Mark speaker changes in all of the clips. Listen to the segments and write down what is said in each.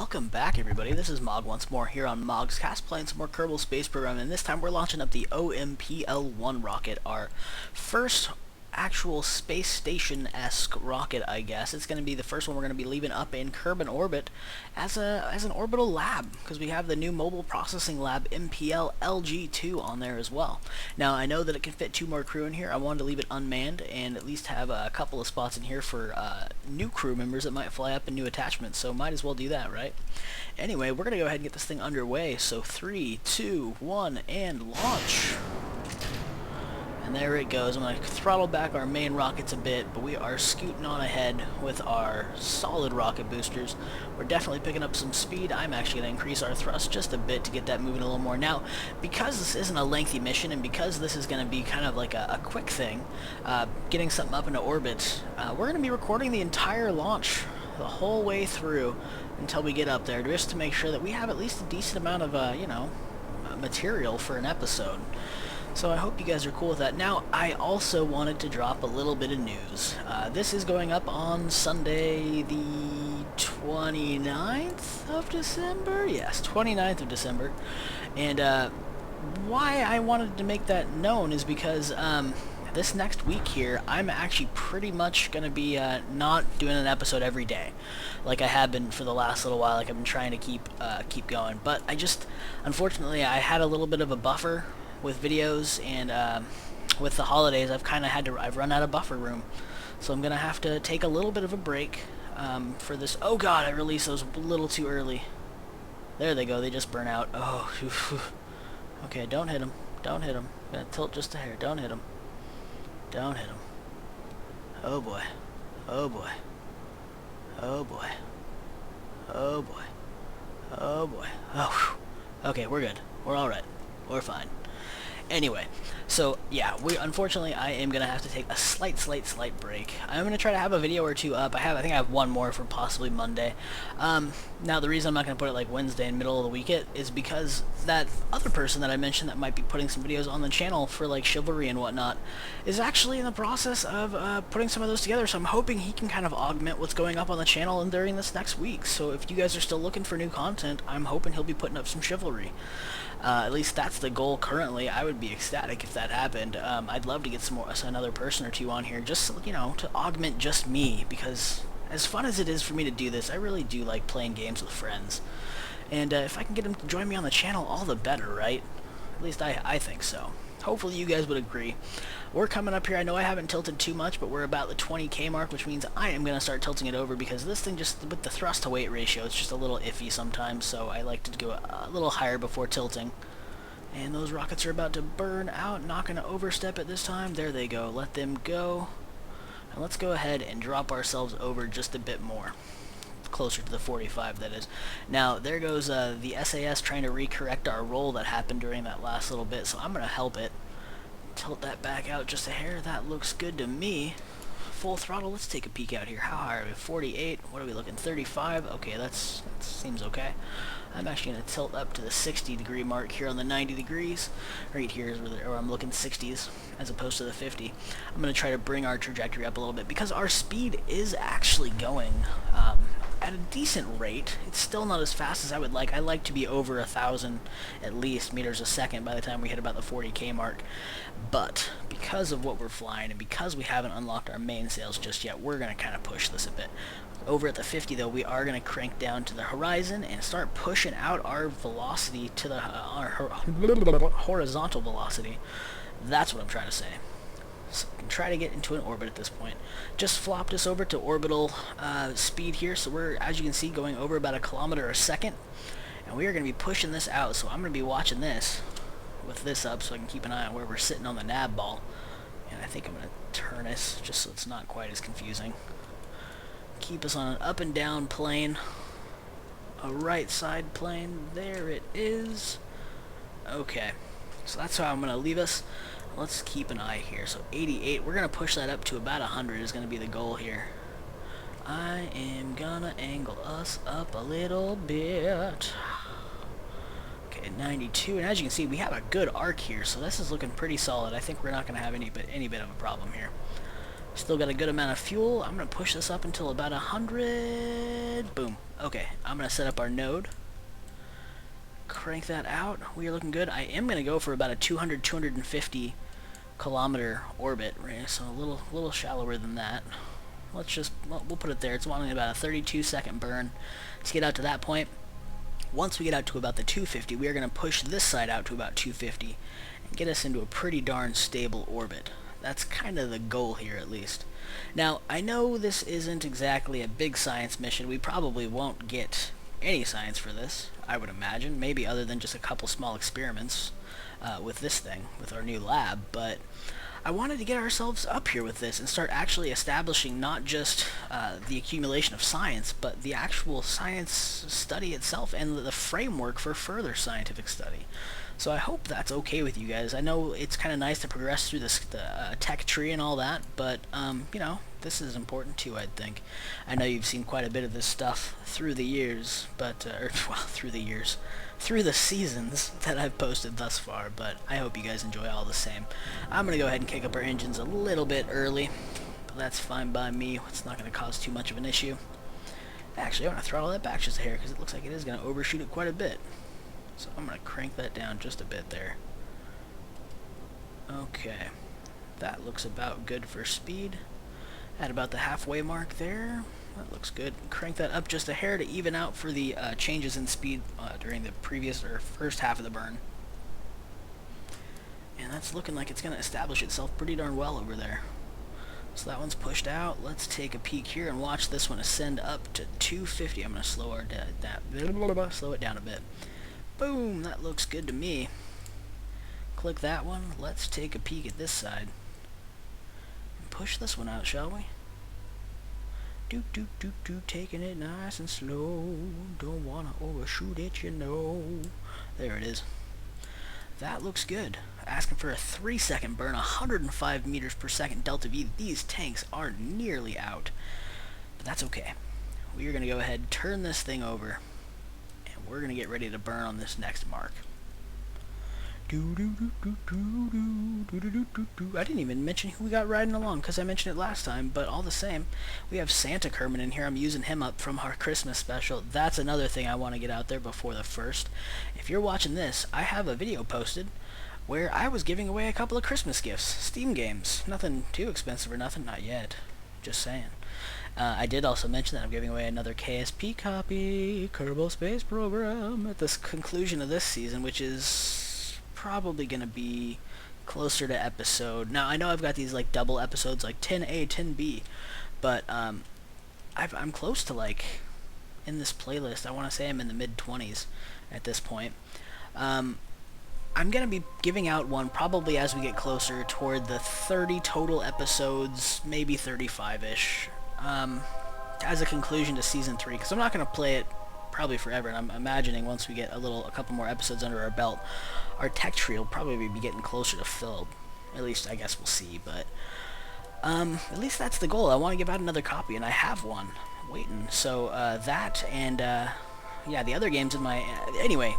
Speaker 1: Welcome back, everybody. This is Mog once more here on Mog's Cast, playing some more Kerbal Space Program, and this time we're launching up the OMPL-1 rocket, our first actual space station-esque rocket, I guess. It's going to be the first one we're going to be leaving up in Kerbin Orbit as an orbital lab, because we have the new mobile processing lab MPL LG2 on there as well. Now, I know that it can fit 2 more crew in here. I wanted to leave it unmanned and at least have a couple of spots in here for new crew members that might fly up in new attachments, so might as well do that, right? Anyway, we're going to go ahead and get this thing underway, so 3, 2, 1, and launch! And there it goes. I'm going to throttle back our main rockets a bit, but we are scooting on ahead with our solid rocket boosters. We're definitely picking up some speed. I'm actually going to increase our thrust just a bit to get that moving a little more. Now, because this isn't a lengthy mission, and because this is going to be kind of like a quick thing, getting something up into orbit, we're going to be recording the entire launch the whole way through until we get up there, just to make sure that we have at least a decent amount of, material for an episode. So I hope you guys are cool with that. Now, I also wanted to drop a little bit of news. This is going up on Sunday the 29th of December? Yes, 29th of December. And why I wanted to make that known is because this next week here, I'm actually pretty much going to be not doing an episode every day, like I have been for the last little while. Like I've been trying to keep going. But unfortunately, I had a little bit of a buffer with videos, and with the holidays I've run out of buffer room, so I'm gonna have to take a little bit of a break for this. Oh god, I released those a little too early. There they go, they just burn out. Oh, okay, don't hit them, I'm gonna tilt just a hair. Don't hit them, oh boy, oh boy, oh boy, oh boy, oh boy. Oh, okay, we're good, we're alright, we're fine. Anyway, so yeah, unfortunately I am gonna have to take a slight break. I'm gonna try to have a video or two up. I think I have one more for possibly Monday. Now the reason I'm not gonna put it like Wednesday in the middle of the week is because that other person that I mentioned that might be putting some videos on the channel for like chivalry and whatnot is actually in the process of putting some of those together. So I'm hoping he can kind of augment what's going up on the channel and during this next week. So if you guys are still looking for new content, I'm hoping he'll be putting up some chivalry. At least that's the goal currently. I would be ecstatic if that happened. I'd love to get another person or two on here, just to augment just me, because as fun as it is for me to do this, I really do like playing games with friends. And if I can get them to join me on the channel, all the better, right? At least I think so. Hopefully you guys would agree. We're coming up here. I know I haven't tilted too much, but we're about the 20K mark, which means I am going to start tilting it over, because this thing, just with the thrust to weight ratio, it's just a little iffy sometimes, so I like to go a little higher before tilting. And those rockets are about to burn out. Not going to overstep it this time. There they go. Let them go. And let's go ahead and drop ourselves over just a bit more. Closer to the 45, that is. Now, there goes the SAS trying to recorrect our roll that happened during that last little bit, so I'm going to help it. Tilt that back out just a hair. That looks good to me. Full throttle. Let's take a peek out here. How high are we? 48. What are we looking? 35. Okay, that seems okay. I'm actually going to tilt up to the 60 degree mark here on the 90 degrees. Right here is where I'm looking 60s as opposed to the 50. I'm going to try to bring our trajectory up a little bit, because our speed is actually going at a decent rate. It's still not as fast as I would like. I like to be over 1,000 at least meters a second by the time we hit about the 40K mark. But because of what we're flying, and because we haven't unlocked our main sails just yet, we're going to kind of push this a bit. Over at the 50 though, we are going to crank down to the horizon and start pushing out our velocity to the horizontal velocity. That's what I'm trying to say. So we can try to get into an orbit at this point. Just flopped us over to orbital speed here, so we're, as you can see, going over about 1 kilometer a second, and we are going to be pushing this out. So I'm going to be watching this with this up, so I can keep an eye on where we're sitting on the nav ball. And I think I'm going to turn this just so it's not quite as confusing. Keep us on an up and down plane, a right side plane. There it is. Okay, so that's how I'm going to leave us. Let's keep an eye here. So 88, we're going to push that up to about 100 is going to be the goal here. I am going to angle us up a little bit. Okay, 92, and as you can see, we have a good arc here, so this is looking pretty solid. I think we're not going to have any bit of a problem here. Still got a good amount of fuel. I'm going to push this up until about 100. Boom. Okay, I'm going to set up our node. Crank that out. We are looking good. I am going to go for about a 200, 250 kilometer orbit, right? So a little shallower than that. Let's just, we'll put it there. It's wanting about a 32-second burn to get out to that point. Once we get out to about the 250, we are going to push this side out to about 250 and get us into a pretty darn stable orbit. That's kind of the goal here, at least. Now, I know this isn't exactly a big science mission. We probably won't get any science for this, I would imagine. Maybe other than just a couple small experiments with this thing, with our new lab. But I wanted to get ourselves up here with this and start actually establishing not just the accumulation of science, but the actual science study itself and the framework for further scientific study. So I hope that's okay with you guys. I know it's kind of nice to progress through the tech tree and all that, but, you know, this is important too, I think. I know you've seen quite a bit of this stuff through the years, but, well, through the seasons that I've posted thus far, but I hope you guys enjoy all the same. I'm going to go ahead and kick up our engines a little bit early, but that's fine by me. It's not going to cause too much of an issue. Actually, I'm going to throttle that back just a hair, because it looks like it is going to overshoot it quite a bit. So I'm going to crank that down just a bit there. Okay. That looks about good for speed. At about the halfway mark there. That looks good. Crank that up just a hair to even out for the changes in speed during the previous or first half of the burn. And that's looking like it's going to establish itself pretty darn well over there. So that one's pushed out. Let's take a peek here and watch this one ascend up to 250. I'm going to slow it down a bit. Boom, that looks good to me. Click that one. Let's take a peek at this side. And push this one out, shall we? Taking it nice and slow. Don't want to overshoot it, you know. There it is. That looks good. Asking for a 3-second burn, 105 meters per second delta V. These tanks are nearly out. But that's okay. We are going to go ahead and turn this thing over. We're going to get ready to burn on this next mark. I didn't even mention who we got riding along, because I mentioned it last time, but all the same, we have Santa Kerbin in here. I'm using him up from our Christmas special. That's another thing I want to get out there before the 1st. If you're watching this, I have a video posted where I was giving away a couple of Christmas gifts. Steam games. Nothing too expensive or nothing, not yet. Just saying. I did also mention that I'm giving away another KSP copy, Kerbal Space Program, at the conclusion of this season, which is probably going to be closer to episode. Now, I know I've got these like double episodes, like 10A, 10B, but I'm close to, like, in this playlist, I want to say I'm in the mid-20s at this point. I'm going to be giving out one probably as we get closer toward the 30 total episodes, maybe 35-ish. As a conclusion to Season 3, because I'm not going to play it probably forever, and I'm imagining once we get a couple more episodes under our belt, our tech tree will probably be getting closer to filled. At least, I guess we'll see, but at least that's the goal. I want to give out another copy, and I have one waiting. So, that, and, yeah, the other games in my... anyway,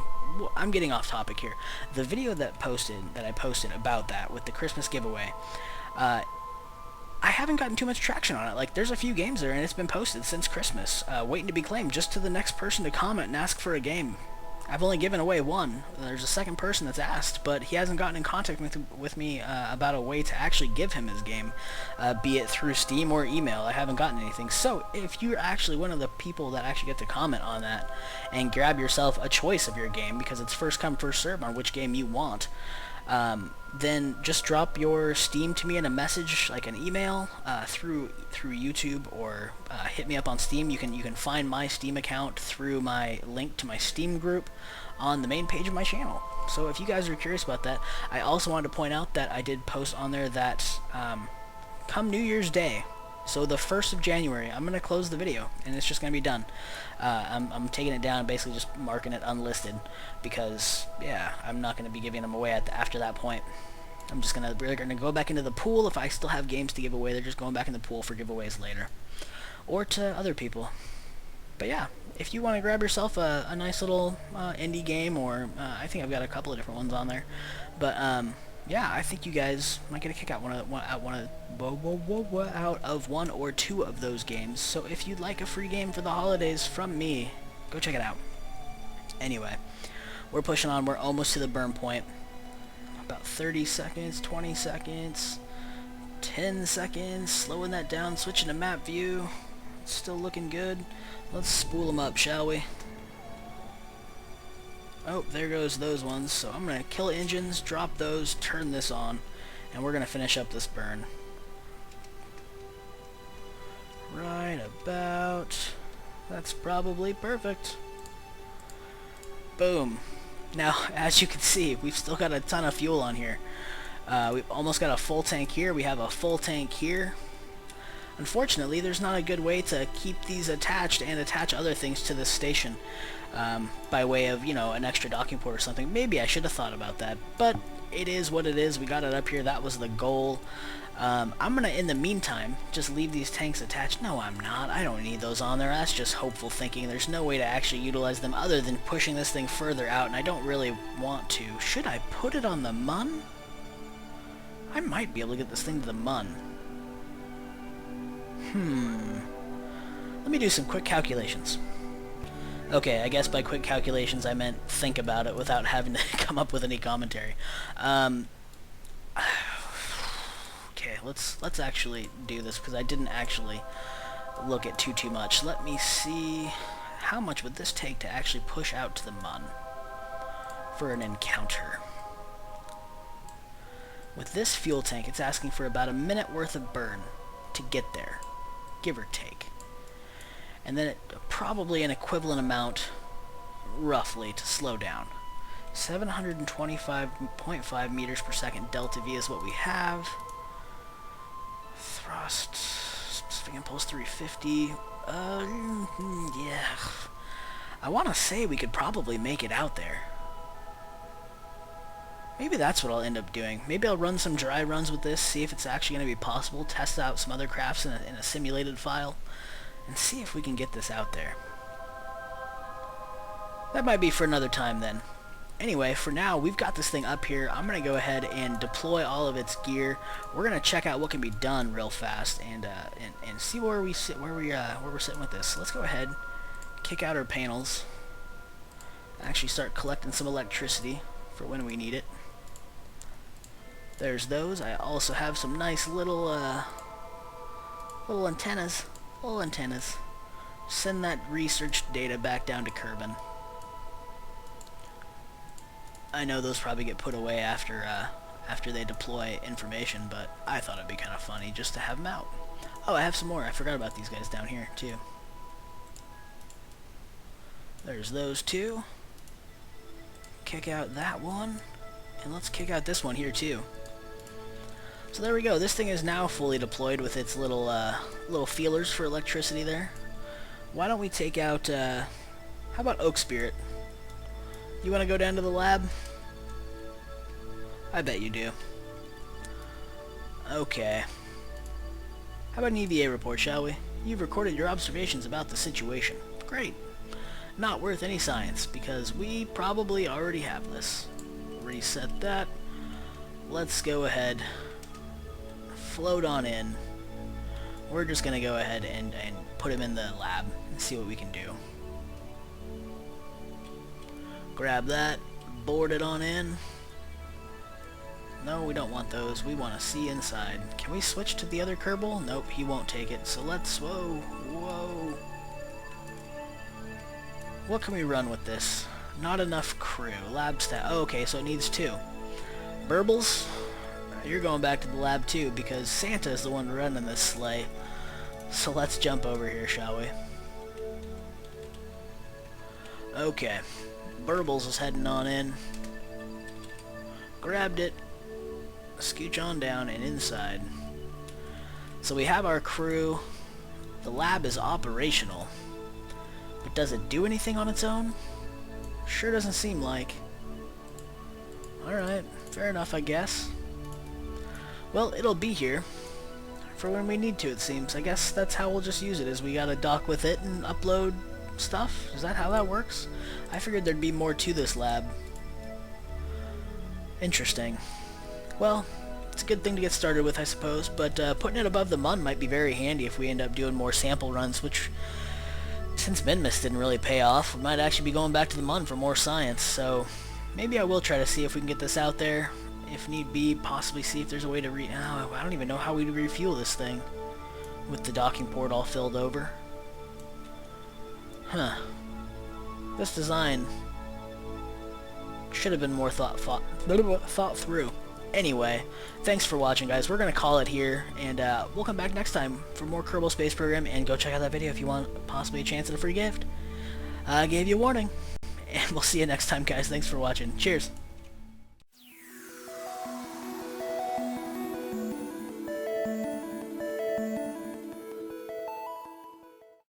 Speaker 1: I'm getting off topic here. The video that I posted about that, with the Christmas giveaway, I haven't gotten too much traction on it. Like, there's a few games there, and it's been posted since Christmas, waiting to be claimed, just to the next person to comment and ask for a game. I've only given away one. There's a second person that's asked, but he hasn't gotten in contact with me about a way to actually give him his game, be it through Steam or email. I haven't gotten anything. So, if you're actually one of the people that actually get to comment on that, and grab yourself a choice of your game, because it's first come, first serve on which game you want, then just drop your Steam to me in a message, like an email, through YouTube, or hit me up on Steam. You can find my Steam account through my link to my Steam group on the main page of my channel. So if you guys are curious about that, I also wanted to point out that I did post on there that come New Year's Day, so the 1st of January, I'm going to close the video, and it's just going to be done. I'm taking it down and basically just marking it unlisted, because, yeah, I'm not going to be giving them away after that point. We're going to go back into the pool. If I still have games to give away, they're just going back in the pool for giveaways later. Or to other people. But yeah, if you want to grab yourself a nice little indie game, or I think I've got a couple of different ones on there. But yeah, I think you guys might get a kick out out of one or two of those games. So if you'd like a free game for the holidays from me, go check it out. Anyway, we're pushing on. We're almost to the burn point. About 30 seconds, 20 seconds, 10 seconds. Slowing that down, switching to map view. Still looking good. Let's spool them up, shall we? Oh, there goes those ones. So I'm going to kill engines, drop those, turn this on, and we're going to finish up this burn. Right about... That's probably perfect. Boom. Now, as you can see, we've still got a ton of fuel on here. We've almost got a full tank here. We have a full tank here. Unfortunately, there's not a good way to keep these attached and attach other things to this station by way of, you know, an extra docking port or something. Maybe I should have thought about that, but it is what it is. We got it up here. That was the goal. I'm going to, in the meantime, just leave these tanks attached. No, I'm not. I don't need those on there. That's just hopeful thinking. There's no way to actually utilize them other than pushing this thing further out, and I don't really want to. Should I put it on the MUN? I might be able to get this thing to the MUN. Let me do some quick calculations. Okay, I guess by quick calculations I meant think about it without having to come up with any commentary. Okay, let's actually do this because I didn't actually look at too much. Let me see how much would this take to actually push out to the MUN for an encounter. With this fuel tank, it's asking for about a minute worth of burn to get there, give or take. And then probably an equivalent amount, roughly, to slow down. 725.5 meters per second delta V is what we have. Thrust, specific impulse 350. Yeah. I want to say we could probably make it out there. Maybe that's what I'll end up doing. Maybe I'll run some dry runs with this, see if it's actually going to be possible, test out some other crafts in a simulated file, and see if we can get this out there. That might be for another time then. Anyway, for now, we've got this thing up here. I'm going to go ahead and deploy all of its gear. We're going to check out what can be done real fast and see where we sit, where we're sitting with this. So let's go ahead, kick out our panels, actually start collecting some electricity for when we need it. There's those. I also have some nice little antennas. Little antennas. Send that research data back down to Kerbin. I know those probably get put away after they deploy information, but I thought it'd be kind of funny just to have them out. Oh, I have some more. I forgot about these guys down here too. There's those two. Kick out that one, and let's kick out this one here too. So there we go. This thing is now fully deployed with its little feelers for electricity there. Why don't we take out, how about Oak Spirit? You want to go down to the lab? I bet you do. Okay. How about an EVA report, shall we? You've recorded your observations about the situation. Great. Not worth any science, because we probably already have this. Reset that. Let's go ahead. Float on in. We're just going to go ahead and put him in the lab and see what we can do. Grab that. Board it on in. No, we don't want those. We want to see inside. Can we switch to the other Kerbal? Nope, he won't take it. So let's... Whoa. Whoa. What can we run with this? Not enough crew. Lab stat. Oh, okay, so it needs two. Burbles, you're going back to the lab too, because Santa is the one running this sleigh. So let's jump over here, shall we? Okay. Burbles is heading on in. Grabbed it. Scooch on down and inside. So we have our crew. The lab is operational. But does it do anything on its own? Sure doesn't seem like. Alright, fair enough, I guess. Well, it'll be here for when we need to, it seems. I guess that's how we'll just use it, is we gotta dock with it and upload stuff? Is that how that works? I figured there'd be more to this lab. Interesting. well, it's a good thing to get started with, I suppose, but putting it above the Mun might be very handy if we end up doing more sample runs, which, since Minmus didn't really pay off, we might actually be going back to the Mun for more science, so maybe I will try to see if we can get this out there. If need be, possibly see if there's a way to I don't even know how we refuel this thing with the docking port all filled over. Huh. This design should have been more thought through. Anyway, thanks for watching, guys. We're going to call it here, and we'll come back next time for more Kerbal Space Program, and go check out that video if you want possibly a chance at a free gift. I gave you a warning, and we'll see you next time, guys. Thanks for watching. Cheers.